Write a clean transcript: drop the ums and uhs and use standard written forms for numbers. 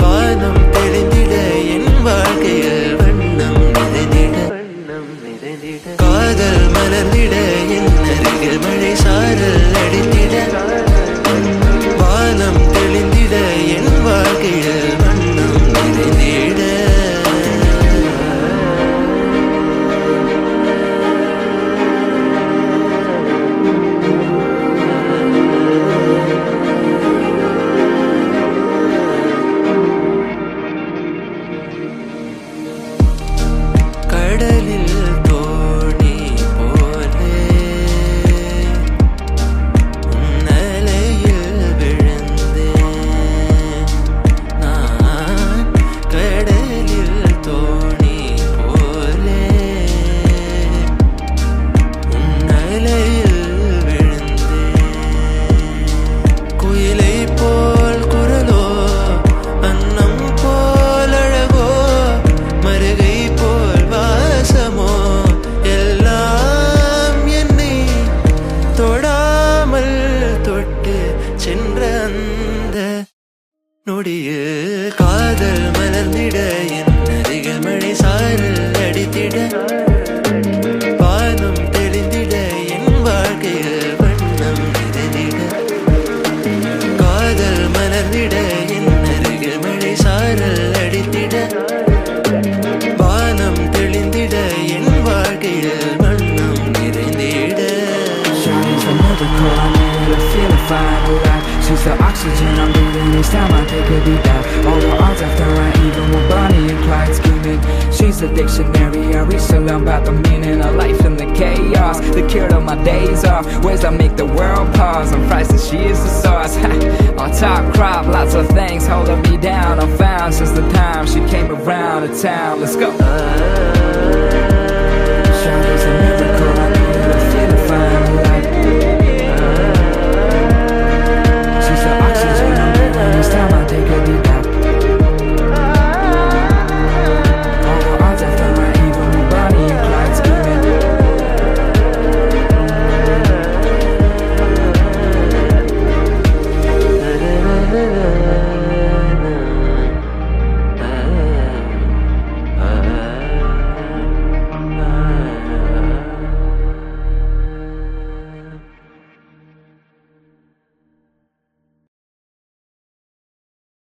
வானம் தெளிந்திட என் வாழ்க்கையில் வண்ணம் நிறைந்திட காதல் மலர்ந்திட என் அருகில் மழை சாரல் அடித்திட வானம் தெளிந்திட என் வாழ்க்கையில் வண்ணம் நிறைந்திட கடலில் தோணி போலே உன்னலையில் விழுந்தேன் நான் கடலில் தோணி போலே உன்னலையில் விழுந்தேன் குயிலை போல் குரலோ அன்னம் போல் அழகோ மருகை போல் வாசமோ எல்லாம் என்னை தொடாமல் தொட்டு சென்ற அந்த நொடியில் காதல் மலர்ந்திட என் அருகில் மழை சாரல் அடித்திட வானம் தெளிந்திட என் வாழ்க்கையில் வண்ணம் நிறைந்திட காதல் மலர்ந்திட என் அருகில் மழை சாரல் அடித்திட வானம் தெளிந்திட என் வாழ்க்கையில் வண்ணம் நிறைந்திட Shawty's a miracle, I made her feel fine, alive. She's the oxygen I'm breathing each time I take a deep dive. All the odds after I even with Bonnie and Clyde scheming. She's a dictionary, I reach to learn about the meaning of life and the chaos. The cure to my days off, ways I make the world pause. I'm priceless, she is the sauce. On top crop, lots of things holding me down. I'm found since the time she came around the town. Let's go.